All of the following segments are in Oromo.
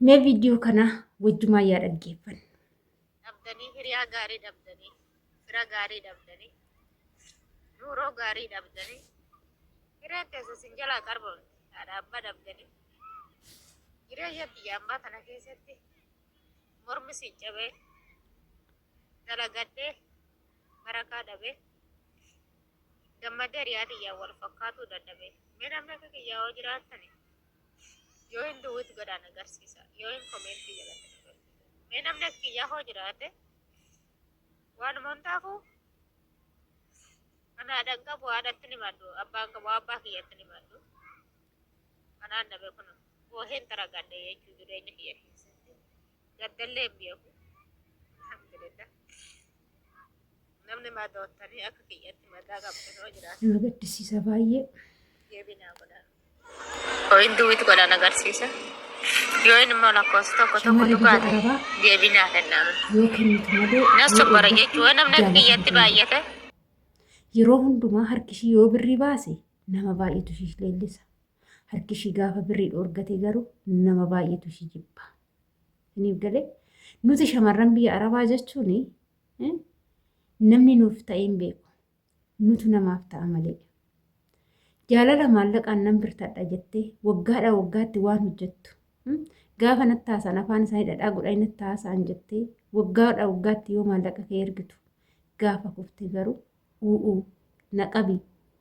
Mee viidiyoo kana wajjumaa yaa dhaggeeffanna. Dhabdanii hiriyaa gaarii dhabdanii fira gaarii dhabdanii nuuroo gaarii dhabdanii hireen teessa sin jalaa qarboon haadha abbaa dhabdanii jireenya biyya ambaa kana keessatti mormi sin cabee dalagadhee barakaa dhabee gammadee hiriyaa xiyyaa wal fakkaatuu dadhabee mee namni akka kiyyaa hoo jiraattani yoo hin duwwitti godhaan agarsiisa yoo hin komeetii jalatti mee namni akka kiyyaa hoo jiraate waanuma hundaafuu anaadhaan qabu haadhatti ni maddu abbaan qabu abbaa kiyyatti ni maddu kanaan dhabe kun booheen taragadhe jechuu jireenya kiyya keessatti gaddallee hin beeku alhamdulillah namni madoottanii akka kiyyatti madaa qabdan hoo jiraate Nama gaddisiisa baay'ee. deebinaa godhaan hoo hin duwwitti godhaan agarsiisa yoo hin immoo lakkoofsa tokko tokko Shamarree biyya dhugaate Arabaa deebinaa kennaan yoo kennitu malee nas sobbara jechuun namni akka kiyyatti baay'ate yeroo hundumaa harkishii yoo birrii baase nama baay'eetu ishii leellisa. Harkishii gaafa birrii dhoorgate garuu nama baay'eetu ishii jibba. Isiniif galee nuti shamarran biyya Arabaa jechuun namni nuuf ta'e hin beeku. Nutu namaaf ta'a malee. Jaalala maallaqaan nan birtadha jettee waggaadhaa waggaatti waan hojjettu. Gaafa natti haasaan afaan isaanii dhadhaa godhanii natti haasaan jettee waggaadhaa waggaatti yoo maallaqa kee ergitu gaafa kufte garuu u'uu naqabii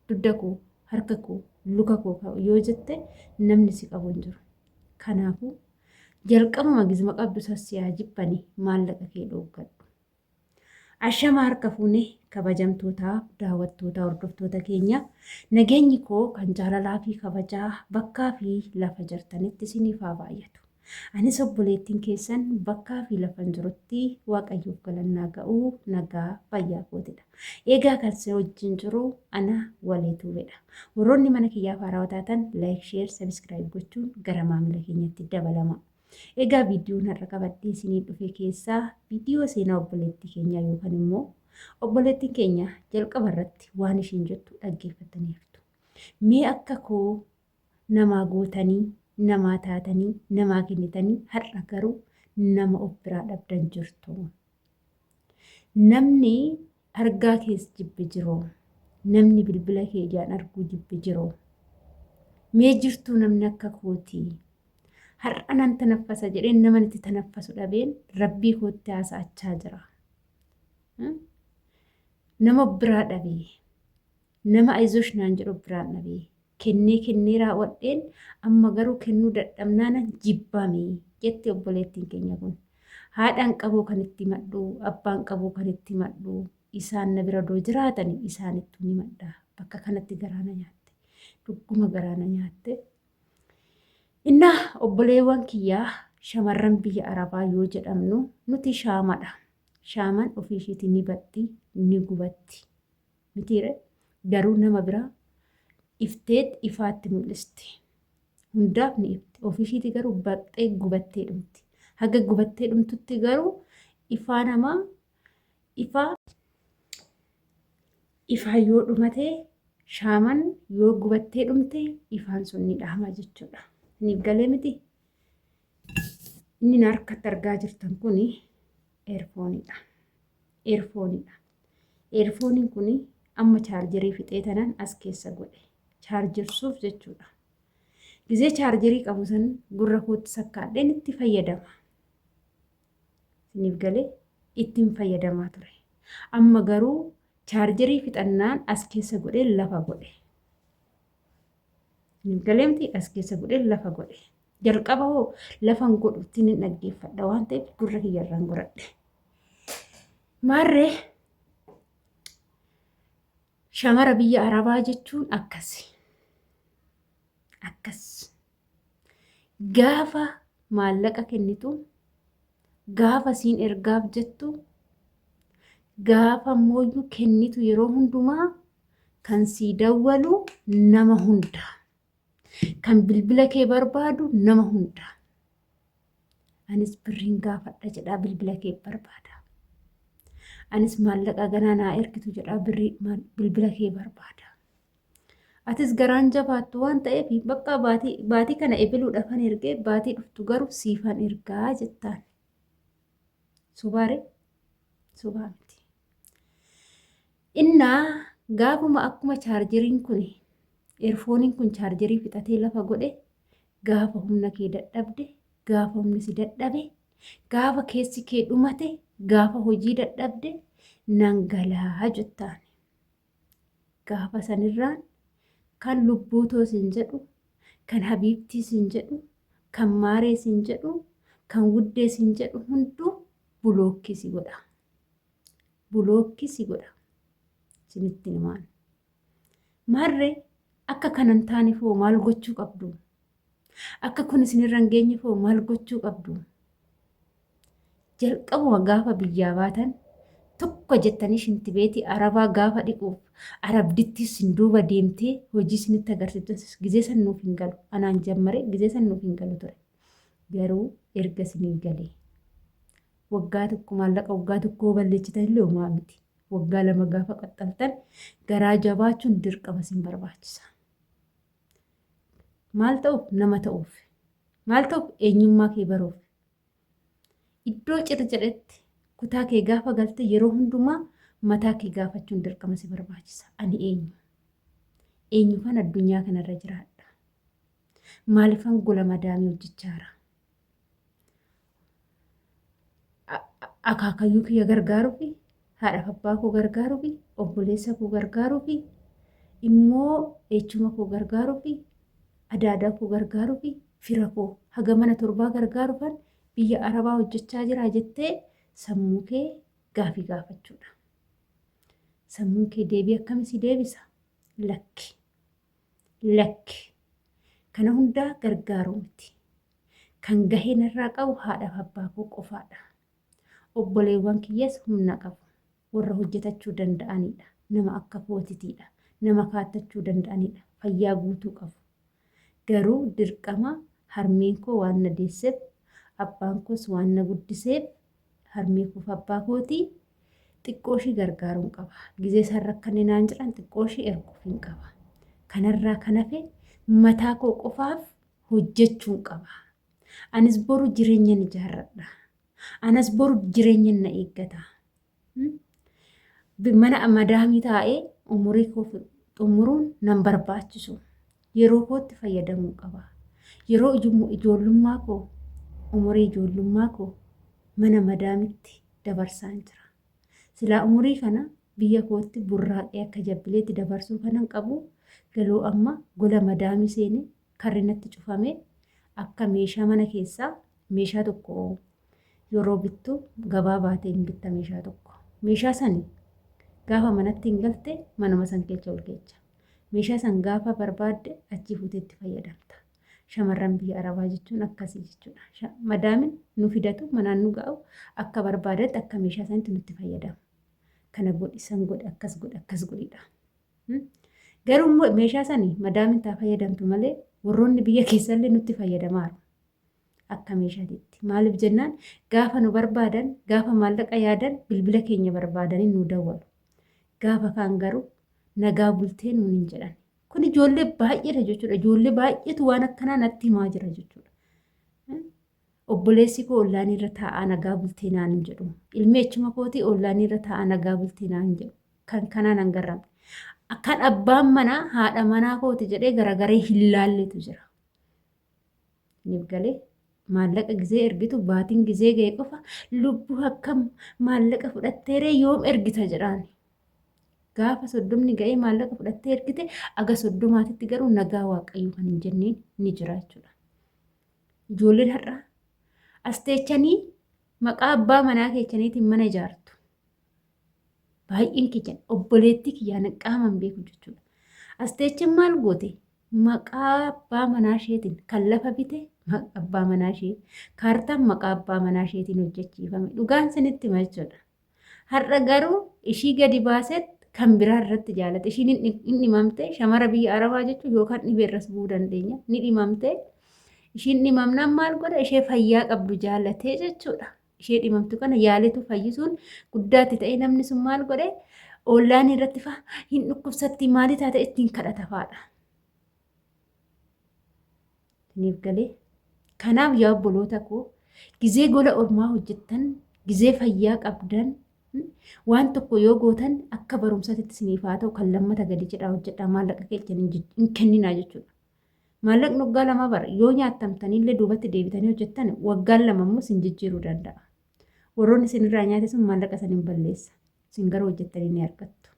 dudda koo harka koo luka koo yoo jette namni si qabu hin jiru. Kanaafuu jalqabuma gizma qabdu sassiyaa jibbanii maallaqa kee dhooggadhu. Ashama harka fuunee kabajamtootaa daawwattootaa hordoftoota keenya nageenyi koo kan jaalalaa fi kabajaa bakkaa fi lafa jirtanitti isiniif haa baay'atu. Anis obboleettiin keessan bakkaa fi lafan jirutti waaqayyoof galannaa ga'uu nagaa fayyaa kootidha. Egaa kan si wajjin jiru ana waleetuudha. Warroonni mana kiyyaaf haarawaa taatan laayik, sheer, sabiskiraayib gochuun gara maamila keenyatti dabalama. Egaa viidiyoon har'a qabadhee isinii dhufe keessaa viidiyoo seenaa obboleettii keenyaa yookaan immoo obboleettiin keenya jalqaba irratti waan ishiin jettu dhaggeeffattaniirtu. Mee akka koo namaa gootanii, namaa taatanii, namaa kennitanii har'a garuu nama of biraa dhabdan jirtu. Namni argaa keessa jibbi jiroo. Namni bilbila kee ijaan arguu jibbi jiroo. Mee jirtuu namni akka kootii. Har'a nan tanaffasa jedheen nama itti tanaffasu dhabeen rabbii kootti haasa'achaa jira. Nama biraa dhabee nama aizosh naan jedhu biraan dhabee kennee raawwadheen amma garuu kennuu dadhabnaana jibbame jetti obboleettiin keenya kun. Haadhaan qabuu kan itti maddu abbaan qabuu kan itti maddu isaan na bira doo jiraatani isaanittuu ni madda bakka kanatti garaana nyaatte dhugguma garaana nyaatte. Inna obboleewwan kiyyaa shamarran biyya Arabaa yoo jedhamnu nuti shaamadha. Shaamaan ofii isheetii ni batti ni gubatti. Mitiire garuu nama biraa ifteet ifaatti mul'isti. Hundaaf ni ifti. Ofii isheetii garuu baqxee gubattee dhumti. Haga gubattee dhumtutti garuu ifaa namaa ifaa yoo dhumatee shaamaan yoo gubattee dhumte ifaan sun ni dhahama jechuudha. Niif galee miti. Inni harkatti argaa jirtan kun eerfooniidha. Eerfooniin kun amma chaarjerii fixee tanan as keessa godhe. Chaarjersuuf jechuudha. Gizee chaarjerii qabu san gurra kootti sakkaadheen itti fayyadama. Niif galee ittiin fayyadamaa ture. Amma garuu chaarjerii fixannaan as keessa godhee lafa godhe. Galeemti as keessa godhee lafa godhe. Jalqaba hoo lafan godhutti ni dhaggeeffadha waan ta'eef gurra kiyyarraan godhadhe. Maarree shamara biyya Arabaa jechuun akkasi. Gaafa maallaqa kennitu, gaafa siin ergaaf jettu, gaafa mooyyuu kennitu yeroo hundumaa kan sii dawwalu nama hundaa. Kan bilbila kee barbaadu nama hunda. Anis birriin gaafadha jedhaa bilbila kee barbaada. Anis maallaqa ganaa naa ergitu jedhaa bilbila kee barbaada. Atis garaan jabaattu waan ta'eef bakka baatii kana ebiluudha kan ergee baatii dhuftu garuu siifan ergaa jettaan. Subaare subaa miti. Innaa gaafuma akkuma chaarjeriin kun eerfooniin kun chaarjerii fixatee lafa godhe gaafa humna kee dadhabde gaafa humni si dadhabe gaafa keessi kee dhumate gaafa hojii dadhabde nan galaa jettaan. Gaafa sanirraan kan lubbuutoo sin jedhu kan habiibtii sin jedhu kan maaree sin jedhu kan wuddee sin jedhu hunduu bulookkii si godha. Bulookkii si godha. Sinitti himaan. Maarree akka kanan taane foo maal gochuu qabdu? Akka kun isinirra hin geenye foo maal gochuu qabdu? Jalqabuma gaafa biyyaa baatan tokko jettanii shintibeetii arabaa gaafa dhiquuf arabdittii sin duuba deemtee hojii isinitti agarsiiftu gizee san nuuf hin galu. Anaan jammare gizee san nuuf hin galu ture. Garuu erga isinii galee waggaa tokko maallaqa waggaa tokkoo balleessitan illee homaa miti. Waggaa lama gaafa qaxxaltan garaa jabaachuun dirqama isin barbaachisa. Maal ta'uuf? Nama ta'uuf. Maal ta'uuf? Eenyummaa kee baruuf. Iddoo cirjedhetti kutaa kee gaafa galte yeroo hundumaa mataa kee gaafachuun dirqama si barbaachisa. Ani eenyu? Eenyufan addunyaa kanarra jiraadha? Maalifan gola madaamii hojjechaara? Akaakayyuu kiyya gargaaruufi haadhaaf abbaa koo gargaaruufi obboleessa koo gargaaruufi immoo eechuma koo gargaaruufi adaadaa koo gargaaruufi fira koo haga mana torbaa gargaaruufan biyya arabaa hojjechaa jira jettee sammuu kee gaafii gaafachuudha. Sammuun kee deebii akkamii deebisa? Lakki. Lakki. Kana hundaa gargaaruu miti. Kan gahee narraa qabu haadhaaf abbaa koo qofaadha. Obboleewwan kiyyaas humna qabu. Warra hojjetachuu danda'anidha. Nama akka footitiidha. Nama kaattachuu danda'anidha. Fayyaa guutuu qabu. Garuu dirqama harmeen koo waan na deesseef abbaan koos waan na guddiseef harmee koof abbaa kootii xiqqooshii gargaaruun qaba. Gizee isaan rakkanne naan jedhan xiqqooshii erguuf hin qaba. Kanarraa kan hafe mataa koo qofaaf hojjechuun qaba. Anis boru jireenya ni ijaarradha. Anas boru jireenya na eeggata. Mana madaamii taa'ee umurii koo xumuruun nan barbaachisu. Yeroo kootti fayyadamuu qaba. Yeroo ijoollummaa koo umurii ijoollummaa koo mana madaamitti dabarsaan jira. Silaa umurii kana biyya kootti burraaqee akka jabbileetti dabarsuu kanan qabu galuu amma gola madaamii seenee karri natti cufamee akka meeshaa mana keessaa meeshaa tokko yeroo bittu gabaa baatee hin bitta meeshaa tokko. Meeshaa sani gaafa manatti hin galte manuma san keessa ol keessa. Meeshaa san gaafa barbaadde achi fuuteetti fayyadamta. Shamarran biyya arabaa jechuun akkasii jechuudha. Madaamin nu fidatu manaan nu ga'u akka barbaadetti akka meeshaa sanitti nutti fayyadamu. Kana godhi san godhi akkas godhidha. Garuu meeshaa sanii madaamin taa fayyadamtu malee warroonni biyya keessallee nutti fayyadamaaru. Akka meeshaatitti. Maaliif jennaan gaafa nu barbaadan gaafa maallaqa yaadan bilbila keenya barbaadanii nu dawwalu. Gaafa kaan garuu nagaa bultee nuun hin jedhan. Kun ijoollee baay'eedha jechuudha. Ijoollee baay'eetu waan akkanaa natti himaa jira jechuudha. Obboleessi koo ollaanii irra taa'aa nagaa bultee naan hin jedhu. Ilmi echuma kootii ollaanii irra taa'aa nagaa bultee naan hin jedhu. Kan kanaan hin garramne. Kan abbaan manaa haadha manaa kooti jedhee garagaree hin laalletu jira. Niif galee maallaqa gizee ergitu baatiin gizee ga'e qofa lubbuu akkam maallaqa fudhatteeree yoom ergita jedhaani. Gaafa soddomni ga'ee maallaqa fudhattee ergite aga soddomaatitti garuu nagaa waaqayyoo kan hin jenneen ni jira jechuudha. Ijoolleen har'a asteechanii maqaa abbaa manaa keechaniitiin mana ijaartu. Baay'een keechan obboleettii kiyyaan qaaman beeku jechuudha. Asteechaan maal goote? Maqaa abbaa manaa isheetiin kan lafa bite abbaa manaa ishee kaartaan maqaa abbaa manaa isheetiin hojjechiifame dhugaan sanitti hima jechuudha. Har'a garuu ishii gadi baasetti kan biraa irratti jaalate ishiin hin dhimamte shamara biyya arabaa jechuun yookaan dhibeerras bu'uu dandeenya ni dhimamte ishiin dhimamnaan maal godha ishee fayyaa qabdu jaalatee jechuudha. Ishee dhimamtu kana yaaletu fayyisuun guddaatti ta'ee namni sun maal godhe ollaan irratti hin dhukkubsatti maalii taate ittiin kadhata faadha. Isiniif galee. Kanaaf yaa obboloota koo gizee gola ormaa hojjettan gizee fayyaa qabdan waan tokko yoo gootan akka barumsaatti isiniif haa ta'u kan lammata gadi jedhaa hojjedhaa maallaqa keechan hin kenninaa jechuudha. Maallaqni waggaa lama bara yoo nyaattamtanillee duubatti deebitanii hojjettan waggaan lama immoo isin jijjiiruu danda'a. Warroonni isinirraa nyaate sun maallaqa san hin balleessa. Isin garuu hojjettanii ni argattu.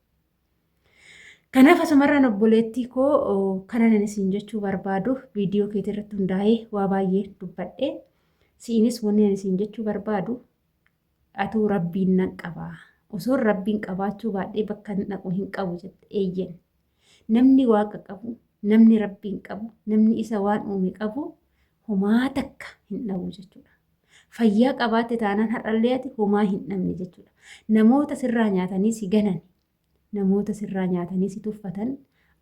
Kanaaf asumarraan obboleettii koo kanan isin jechuu barbaadu viidiyoo keetii irratti hundaa'ee waa baay'ee dubbadhee siinis wanni isin jechuu barbaadu atuu rabbiin nan qabaa. Osoo rabbiin qabaachuu baadhee bakka naqu hin qabu jette eeyyen. Namni waaqa qabu, namni rabbiin qabu, namni isa waan uume qabu homaa takka hin dhabu jechuudha. Fayyaa qabaatte taanaan har'allee ati homaa hin dhabne jechuudha. Namoota sirraa nyaatanii si ganan, namoota sirraa nyaatanii si tuffatan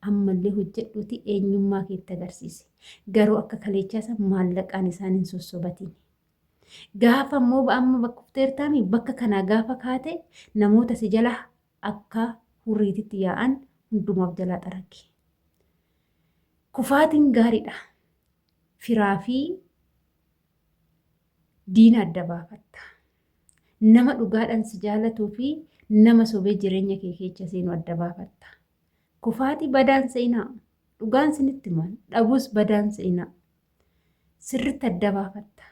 ammallee hojjedhuuti eenyummaa keetti agarsiisi. Garuu akka kaleechaa maallaqaan isaan hin sossobatiin. Gaafa immoo amma bakka ufteertaami bakka kanaa gaafa kaate namoota si jala akka hurriititti yaa'an hundumaaf jalaa xaragi. Kufaatiin gaariidha. Firaa fi diina adda baafatta. Nama dhugaadhaan si jaalatuu fi nama sobee jireenya kee keessa seenu adda baafatta. Kufaatii badaan seenaa. Dhugaan sinitti himan dhabuus badaan seenaa. Sirritti adda baafatta.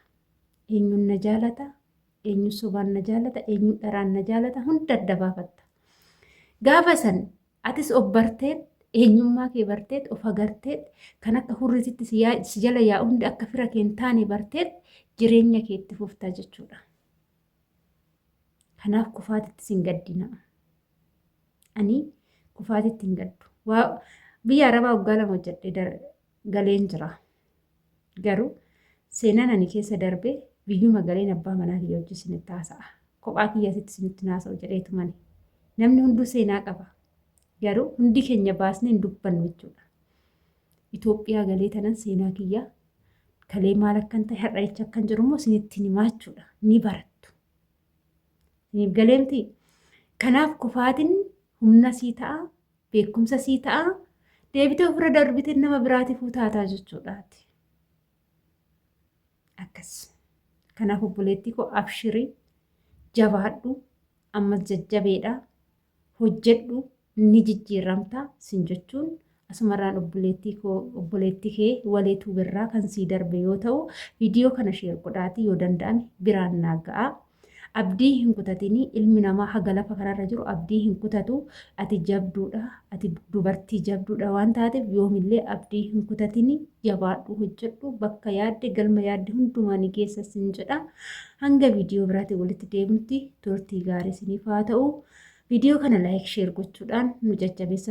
Eenyuun na jaalata, eenyuun sobaan na jaalata, eenyuun dharaan na jaalata hunda adda baafatta. Gaafa san atis of barteet eenyummaa kee barteet of agarteet kan akka hurriititti si jala yaa'u hundi akka fira kee hin taane barteet jireenya keetti fuftaa jechuudha. Kanaaf kufaatitti sin gaddina. Ani kufaatitti hin gaddu. Biyya Arabaa waggaa lama hojjedhee galeen jira. Garuu seenaan ani keessa darbee biyyuma galeen abbaa manaa kiyya hojii isinitti haasa'a. Kophaa kiyyaasitti isinitti haasa'u jedheetu mani. Namni hunduu seenaa qaba. Garuu hundi keenya baasnee hin dubbannu jechuudha. Itoophiyaa galee tanan seenaa kiyya kalee maal akkan ta'e har'a jecha akkan jiru immoo isinitti himaa jechuudha. Ni barattu. Isiniif galeemti. Kanaaf kufaatiin humna sii ta'a, beekumsa sii ta'a, deebitee ofirra darbitee nama biraatiif utaataa jechuudhaati. Akkas. Kanaaf obboleettii koo abshirii jabaadhu ammas jajjabeedha hojjedhu ni jijjiiramta sin jechuun asumarraan obboleettii kee waleetuu birraa kan sii darbe yoo ta'u viidiyoo kana sheer godhaatii yoo danda'ame biraan naa ga'a. Abdii hin kutatinii ilmi namaa haga lafa kanarra jiru abdii hin kutatu ati jabduudha ati dubartii jabduudha waan taateef yoomillee abdii hin kutatinii jabaadhu hojjedhu bakka yaadde galma yaadde hundumaa ni geessa sin jedha. Hanga viidiyoo biraatiin walitti deebinutti turtii gaarii isiniif haa ta'u. Viidiyoo kana laayik sheer gochuudhaan nu jajjabeessaa.